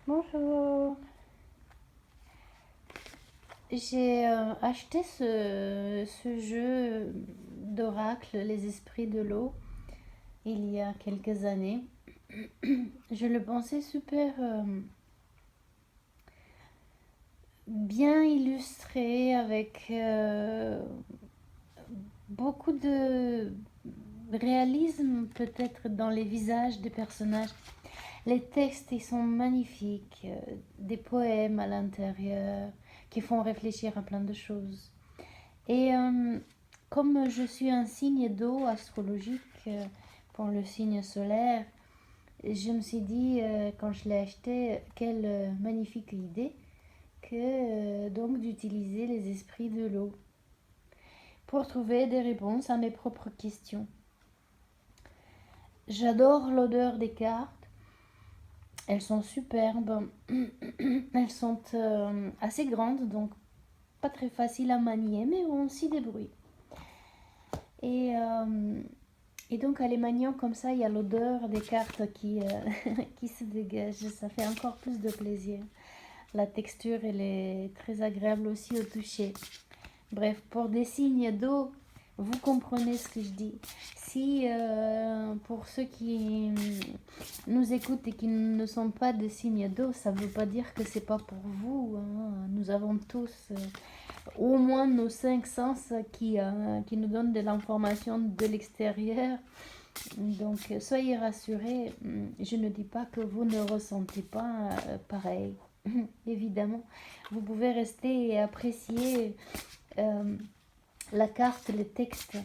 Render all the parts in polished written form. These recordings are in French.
Bonjour. J'ai acheté ce jeu d'oracle, Les Esprits de l'eau, il y a quelques années. Je le pensais super bien illustré avec beaucoup de réalisme peut-être dans les visages des personnages. Les textes, ils sont magnifiques, des poèmes à l'intérieur qui font réfléchir à plein de choses. Et comme je suis un signe d'eau astrologique pour le signe solaire, je me suis dit, quand je l'ai acheté, quelle magnifique idée que donc d'utiliser les esprits de l'eau pour trouver des réponses à mes propres questions. J'adore l'odeur des cartes. Elles sont superbes. Elles sont assez grandes, donc pas très faciles à manier, mais on s'y débrouille. Et, euh, et donc, à les maniant comme ça, il y a l'odeur des cartes qui se dégage. Ça fait encore plus de plaisir. La texture, elle est très agréable aussi au toucher. Bref, pour des signes d'eau, vous comprenez ce que je dis. Si pour ceux qui nous écoutent et qui ne sont pas des signes d'eau, ça ne veut pas dire que c'est pas pour vous, hein. Nous avons tous au moins nos cinq sens qui nous donnent de l'information de l'extérieur. Donc soyez rassurés, je ne dis pas que vous ne ressentez pas pareil. Évidemment, vous pouvez rester et apprécier euh, la carte, les textes,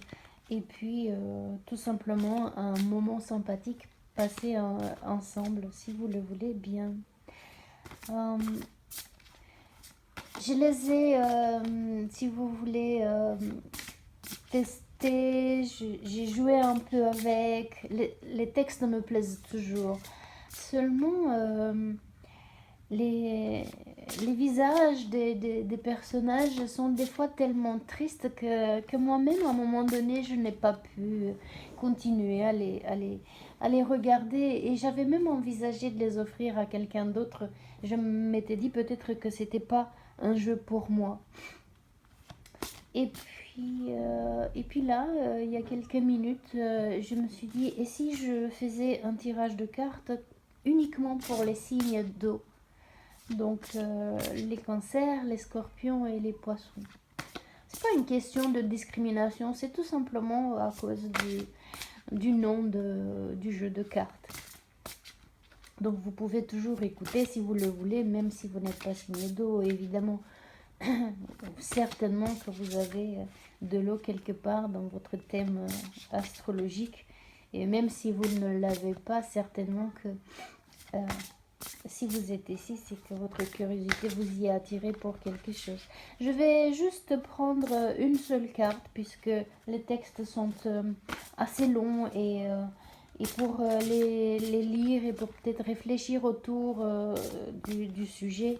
et puis tout simplement un moment sympathique passé ensemble, si vous le voulez bien. Euh, je les ai, si vous voulez, testés, j'ai joué un peu avec. Les textes me plaisent toujours. Seulement, les, les visages des personnages sont des fois tellement tristes que moi-même, à un moment donné, je n'ai pas pu continuer à les regarder. Et j'avais même envisagé de les offrir à quelqu'un d'autre. Je m'étais dit peut-être que c'était pas un jeu pour moi. Et puis là, il y a quelques minutes, je me suis dit, et si je faisais un tirage de cartes uniquement pour les signes d'eau? Donc les cancers, les scorpions et les poissons. C'est pas une question de discrimination, c'est tout simplement à cause du nom du jeu de cartes. Donc vous pouvez toujours écouter si vous le voulez, même si vous n'êtes pas signé d'eau, évidemment. Certainement que vous avez de l'eau quelque part dans votre thème astrologique. Et même si vous ne l'avez pas, certainement que si vous êtes ici, c'est que votre curiosité vous y a attiré pour quelque chose. Je vais juste prendre une seule carte puisque les textes sont assez longs et pour les lire et pour peut-être réfléchir autour du sujet,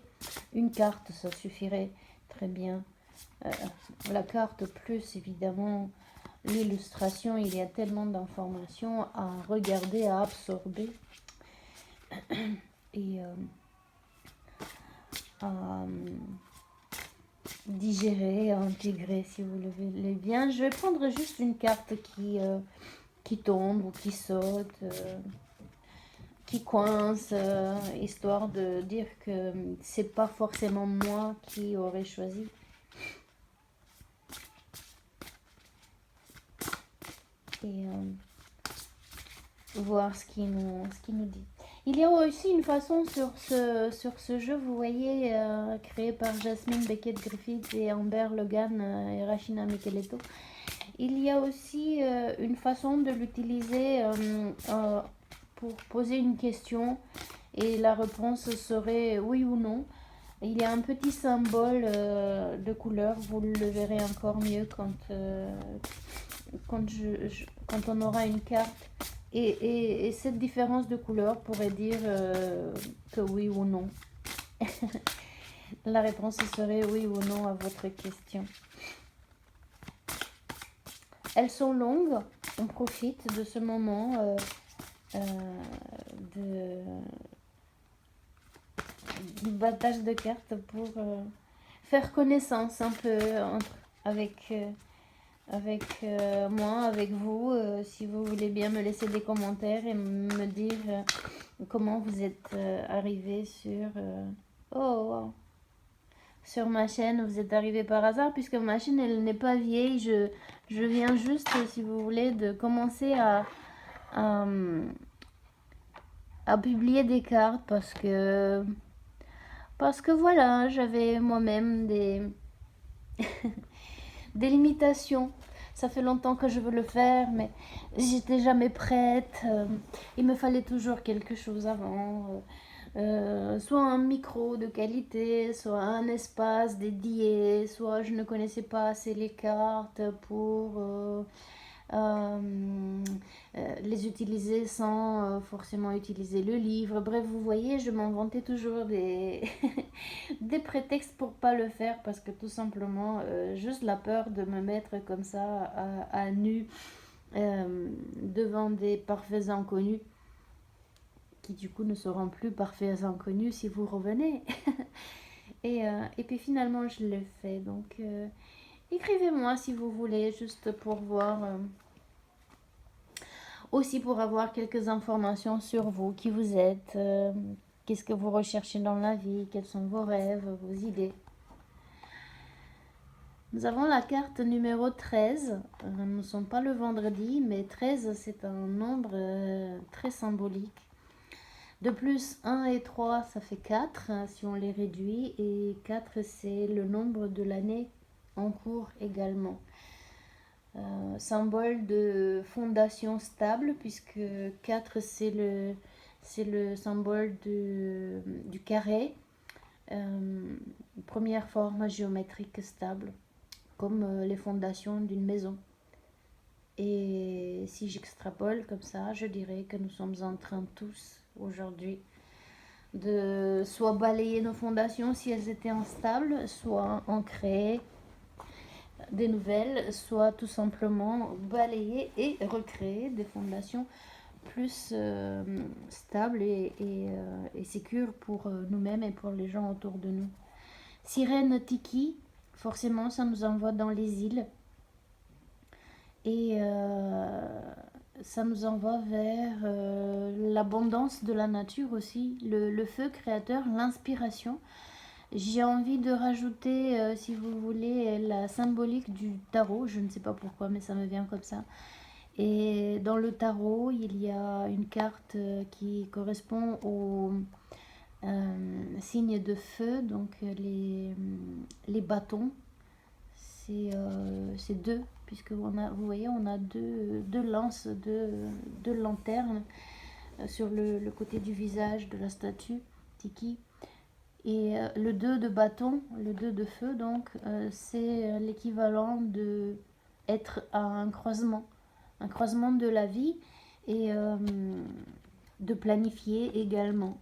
une carte, ça suffirait très bien. La carte plus évidemment l'illustration, il y a tellement d'informations à regarder, à absorber et à digérer, à intégrer si vous le voulez bien. Je vais prendre juste une carte qui tombe ou qui saute, qui coince, histoire de dire que c'est pas forcément moi qui aurais choisi. Et voir ce qu'il nous dit. Il y a aussi une façon sur ce jeu, vous voyez, créé par Jasmine Beckett-Griffith et Amber Logan et Rachina Micheletto. Il y a aussi une façon de l'utiliser pour poser une question et la réponse serait oui ou non. Il y a un petit symbole de couleur, vous le verrez encore mieux quand on aura une carte. Et cette différence de couleur pourrait dire que oui ou non. La réponse serait oui ou non à votre question. Elles sont longues, on profite de ce moment de battage de cartes pour faire connaissance un peu avec, moi, avec vous. Si vous voulez bien me laisser des commentaires et me dire comment vous êtes arrivé sur... oh, wow. Sur ma chaîne, vous êtes arrivé par hasard, puisque ma chaîne, elle n'est pas vieille. Je viens juste, si vous voulez, de commencer à publier des cartes parce que voilà, j'avais moi-même des limitations. Ça fait longtemps que je veux le faire, mais j'étais jamais prête. Il me fallait toujours quelque chose avant. Soit un micro de qualité, soit un espace dédié, soit je ne connaissais pas assez les cartes pour les utiliser sans forcément utiliser le livre. Bref, vous voyez, je m'inventais toujours des, des prétextes pour pas le faire parce que tout simplement, juste la peur de me mettre comme ça à nu devant des parfaits inconnus qui du coup ne seront plus parfaits inconnus si vous revenez. Et puis finalement, je l'ai fait. Donc, écrivez-moi si vous voulez, juste pour voir... aussi pour avoir quelques informations sur vous, qui vous êtes, qu'est-ce que vous recherchez dans la vie, quels sont vos rêves, vos idées. Nous avons la carte numéro 13. Nous ne sommes pas le vendredi, mais 13 c'est un nombre très symbolique. De plus, 1 et 3, ça fait 4 si on les réduit. Et 4, c'est le nombre de l'année en cours également. Symbole de fondation stable, puisque 4 c'est le symbole du carré, première forme géométrique stable, comme les fondations d'une maison. Et si j'extrapole comme ça, je dirais que nous sommes en train tous aujourd'hui de soit balayer nos fondations si elles étaient instables, soit en créer des nouvelles, soit tout simplement balayer et recréer des fondations plus stables et sécures pour nous-mêmes et pour les gens autour de nous. Sirène Tiki, forcément ça nous envoie dans les îles et ça nous envoie vers l'abondance de la nature aussi, le feu créateur, l'inspiration. J'ai envie de rajouter, si vous voulez, la symbolique du tarot. Je ne sais pas pourquoi, mais ça me vient comme ça. Et dans le tarot, il y a une carte qui correspond au signe de feu, donc les bâtons. C'est deux, puisque vous voyez, on a deux lances, deux lanternes sur le côté du visage de la statue Tiki. Et le 2 de bâton, le 2 de feu, donc, c'est l'équivalent de être à un croisement de la vie et de planifier également.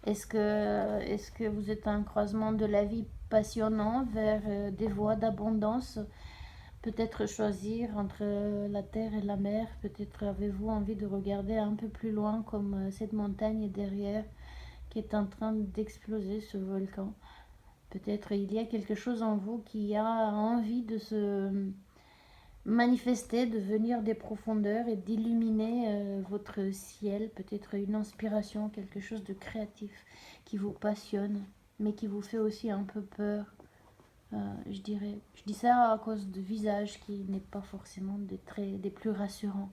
Est-ce que vous êtes à un croisement de la vie passionnant vers des voies d'abondance? Peut-être choisir entre la terre et la mer. Peut-être avez-vous envie de regarder un peu plus loin comme cette montagne derrière qui est en train d'exploser, ce volcan. Peut-être il y a quelque chose en vous qui a envie de se manifester, de venir des profondeurs et d'illuminer votre ciel. Peut-être une inspiration, quelque chose de créatif qui vous passionne, mais qui vous fait aussi un peu peur. Je dirais. Je dis ça à cause du visage qui n'est pas forcément des plus rassurants.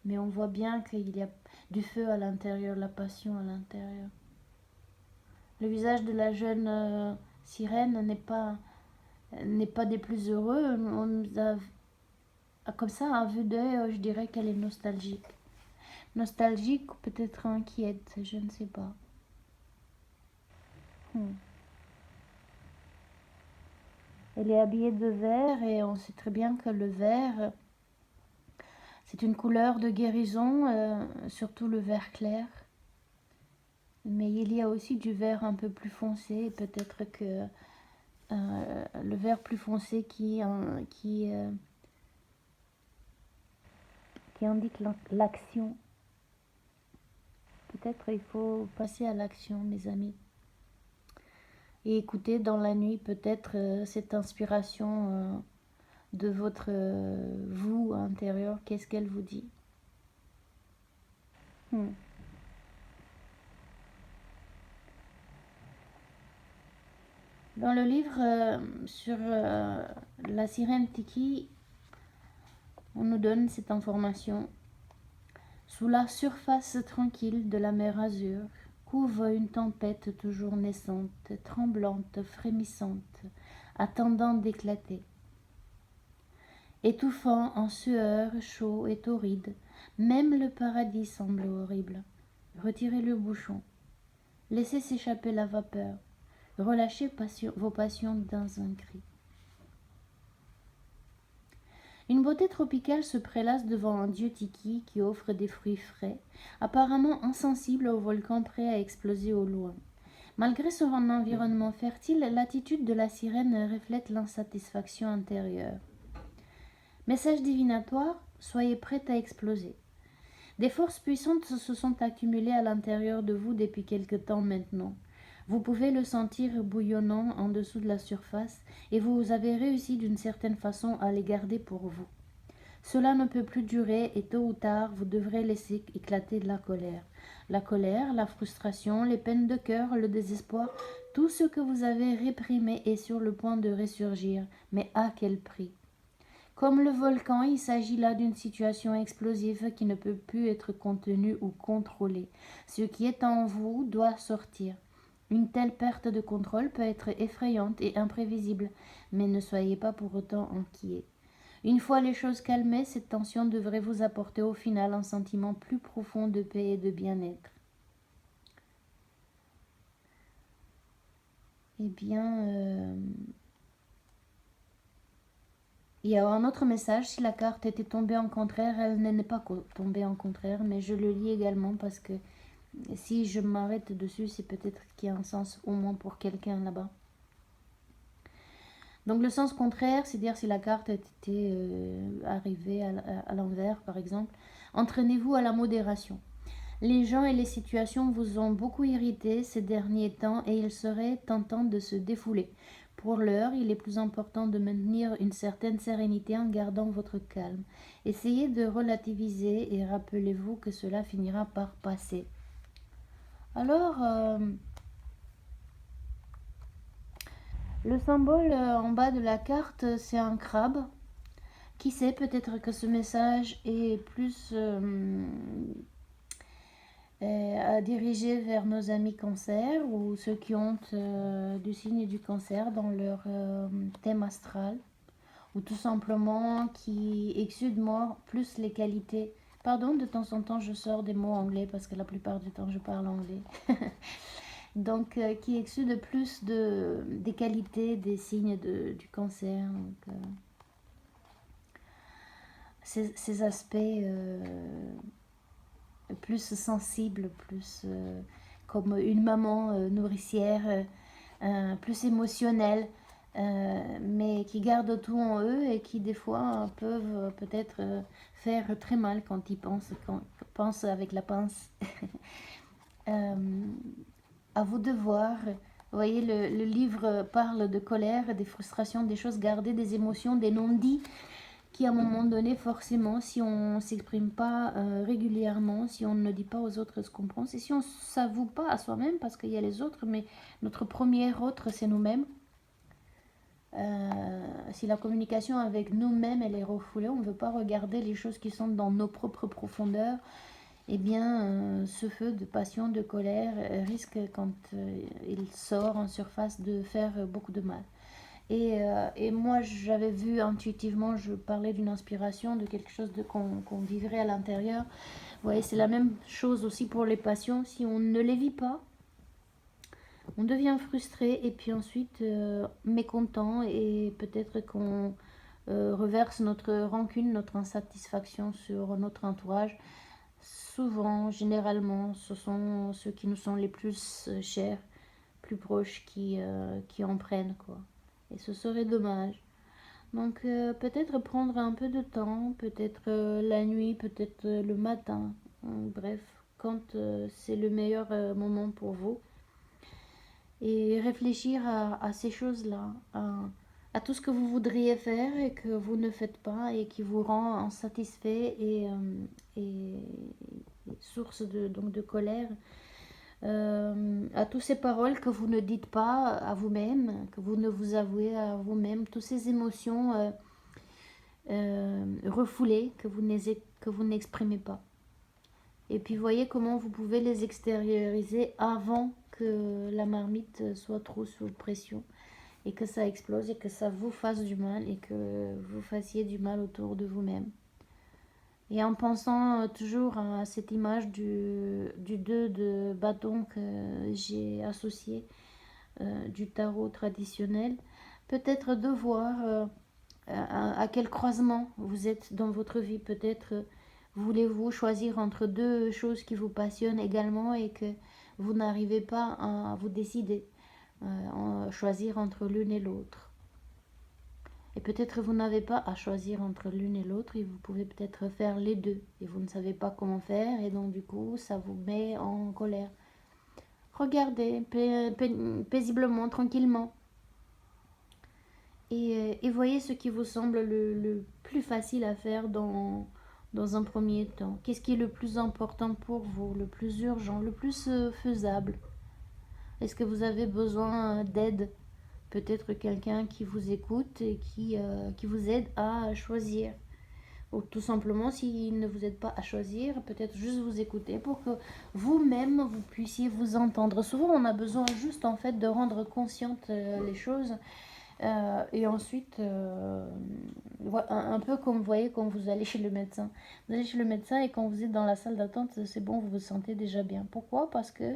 Mais on voit bien qu'il y a du feu à l'intérieur, la passion à l'intérieur. Le visage de la jeune sirène n'est pas des plus heureux. On a comme ça, à vue d'œil, je dirais qu'elle est nostalgique. Nostalgique ou peut-être inquiète, je ne sais pas. Elle est habillée de vert et on sait très bien que le vert, c'est une couleur de guérison, surtout le vert clair. Mais il y a aussi du vert un peu plus foncé, peut-être que le vert plus foncé qui indique l'action. peut-être il faut passer à l'action, mes amis. Et écouter dans la nuit peut-être cette inspiration de votre vous intérieur. Qu'est-ce qu'elle vous dit? Dans le livre sur la sirène Tiki, on nous donne cette information. Sous la surface tranquille de la mer Azur, couve une tempête toujours naissante, tremblante, frémissante, attendant d'éclater. Étouffant en sueur, chaud et torride, même le paradis semble horrible. Retirez le bouchon, laissez s'échapper la vapeur, relâchez vos passions dans un cri. Une beauté tropicale se prélasse devant un dieu tiki qui offre des fruits frais, apparemment insensible au volcan prêt à exploser au loin. Malgré son environnement fertile, l'attitude de la sirène reflète l'insatisfaction intérieure. Message divinatoire, soyez prête à exploser. Des forces puissantes se sont accumulées à l'intérieur de vous depuis quelque temps maintenant. Vous pouvez le sentir bouillonnant en dessous de la surface et vous avez réussi d'une certaine façon à les garder pour vous. Cela ne peut plus durer et tôt ou tard, vous devrez laisser éclater de la colère. La colère, la frustration, les peines de cœur, le désespoir, tout ce que vous avez réprimé est sur le point de ressurgir. Mais à quel prix ? Comme le volcan, il s'agit là d'une situation explosive qui ne peut plus être contenue ou contrôlée. Ce qui est en vous doit sortir. Une telle perte de contrôle peut être effrayante et imprévisible, mais ne soyez pas pour autant inquiets. Une fois les choses calmées, cette tension devrait vous apporter au final un sentiment plus profond de paix et de bien-être. Eh bien, il y a un autre message. Si la carte était tombée en contraire, elle n'est pas tombée en contraire, mais je le lis également parce que si je m'arrête dessus, c'est peut-être qu'il y a un sens au moins pour quelqu'un là-bas. Donc le sens contraire, c'est dire si la carte était arrivée à l'envers, par exemple. Entraînez-vous à la modération. Les gens et les situations vous ont beaucoup irrité ces derniers temps et il serait tentant de se défouler. Pour l'heure, il est plus important de maintenir une certaine sérénité en gardant votre calme. Essayez de relativiser et rappelez-vous que cela finira par passer. Alors, le symbole en bas de la carte, c'est un crabe. Qui sait, peut-être que ce message est plus à diriger vers nos amis cancer ou ceux qui ont du signe du cancer dans leur thème astral, ou tout simplement qui exudent plus les qualités. Pardon, de temps en temps je sors des mots anglais parce que la plupart du temps je parle anglais. Donc qui exude plus des qualités, des signes du cancer. Donc, ces aspects plus sensibles, plus comme une maman nourricière, plus émotionnelle, mais qui gardent tout en eux et qui des fois peuvent peut-être faire très mal quand ils pensent avec la pince. À vous de voir. Vous voyez, le livre parle de colère, des frustrations, des choses gardées, des émotions, des non-dits qui à un moment donné, forcément, si on ne s'exprime pas régulièrement, si on ne dit pas aux autres ce qu'on pense, et si on ne s'avoue pas à soi-même, parce qu'il y a les autres, mais notre premier autre, c'est nous-mêmes. Si la communication avec nous-mêmes, elle est refoulée, on ne veut pas regarder les choses qui sont dans nos propres profondeurs, eh bien, ce feu de passion, de colère, risque, quand il sort en surface, de faire beaucoup de mal. Et moi, j'avais vu intuitivement, je parlais d'une inspiration, de quelque chose qu'on vivrait à l'intérieur. Vous voyez, c'est la même chose aussi pour les passions. Si on ne les vit pas, on devient frustré et puis ensuite mécontent et peut-être qu'on reverse notre rancune, notre insatisfaction sur notre entourage. Souvent, généralement, ce sont ceux qui nous sont les plus chers, plus proches qui en prennent, quoi. Et ce serait dommage. Donc peut-être prendre un peu de temps, peut-être la nuit, peut-être le matin. Bref, quand c'est le meilleur moment pour vous. Et réfléchir à ces choses-là, à tout ce que vous voudriez faire et que vous ne faites pas et qui vous rend insatisfait et source donc de colère. À toutes ces paroles que vous ne dites pas à vous-même, que vous ne vous avouez à vous-même, toutes ces émotions refoulées que vous n'exprimez pas. Et puis voyez comment vous pouvez les extérioriser avant que la marmite soit trop sous pression et que ça explose et que ça vous fasse du mal et que vous fassiez du mal autour de vous-même. Et en pensant toujours à cette image du 2 de bâton que j'ai associé du tarot traditionnel, peut-être de voir à quel croisement vous êtes dans votre vie. Peut-être voulez-vous choisir entre deux choses qui vous passionnent également et que vous n'arrivez pas à vous décider, choisir entre l'une et l'autre. Et peut-être vous n'avez pas à choisir entre l'une et l'autre et vous pouvez peut-être faire les deux et vous ne savez pas comment faire et donc du coup ça vous met en colère. Regardez paisiblement, tranquillement et voyez ce qui vous semble le plus facile à faire dans un premier temps. Qu'est-ce qui est le plus important pour vous, le plus urgent, le plus faisable? Est-ce que vous avez besoin d'aide? Peut-être quelqu'un qui vous écoute et qui vous aide à choisir. Ou tout simplement, s'il ne vous aide pas à choisir, peut-être juste vous écouter pour que vous-même, vous puissiez vous entendre. Souvent, on a besoin juste en fait de rendre conscientes les choses. Et ensuite, un peu comme vous voyez quand vous allez chez le médecin. Vous allez chez le médecin et quand vous êtes dans la salle d'attente, c'est bon, vous vous sentez déjà bien. Pourquoi? Parce que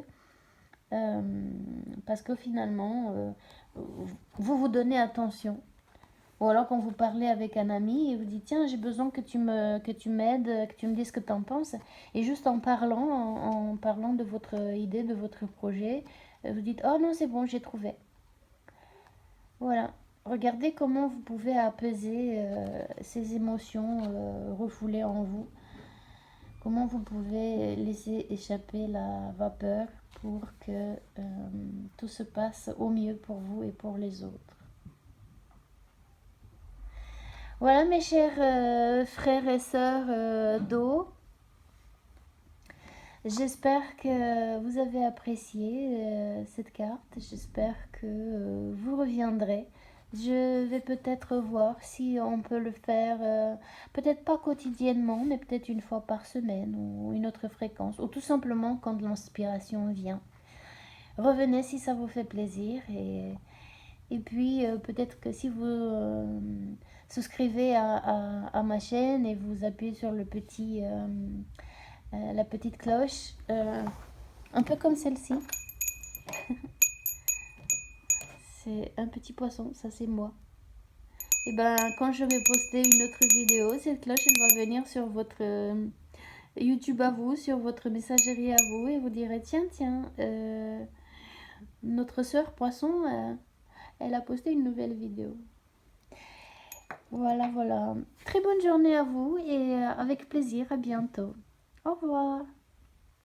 finalement, vous vous donnez attention. Ou alors quand vous parlez avec un ami et vous dites tiens j'ai besoin que tu m'aides, que tu me dises ce que tu en penses. Et juste en parlant de votre idée, de votre projet, vous dites oh non c'est bon j'ai trouvé. Voilà. Regardez comment vous pouvez apaiser ces émotions refoulées en vous. Comment vous pouvez laisser échapper la vapeur pour que tout se passe au mieux pour vous et pour les autres. Voilà mes chers frères et sœurs d'eau. J'espère que vous avez apprécié cette carte. J'espère que vous reviendrez. Je vais peut-être voir si on peut le faire, peut-être pas quotidiennement, mais peut-être une fois par semaine ou une autre fréquence, ou tout simplement quand l'inspiration vient. Revenez si ça vous fait plaisir et puis peut-être que si vous souscrivez à ma chaîne et vous appuyez sur le la petite cloche, un peu comme celle-ci. C'est un petit poisson, ça c'est moi. Et ben quand je vais poster une autre vidéo, cette cloche elle va venir sur votre YouTube à vous, sur votre messagerie à vous et vous direz tiens, notre sœur poisson, elle a posté une nouvelle vidéo. Voilà. Très bonne journée à vous et avec plaisir, à bientôt. Au revoir.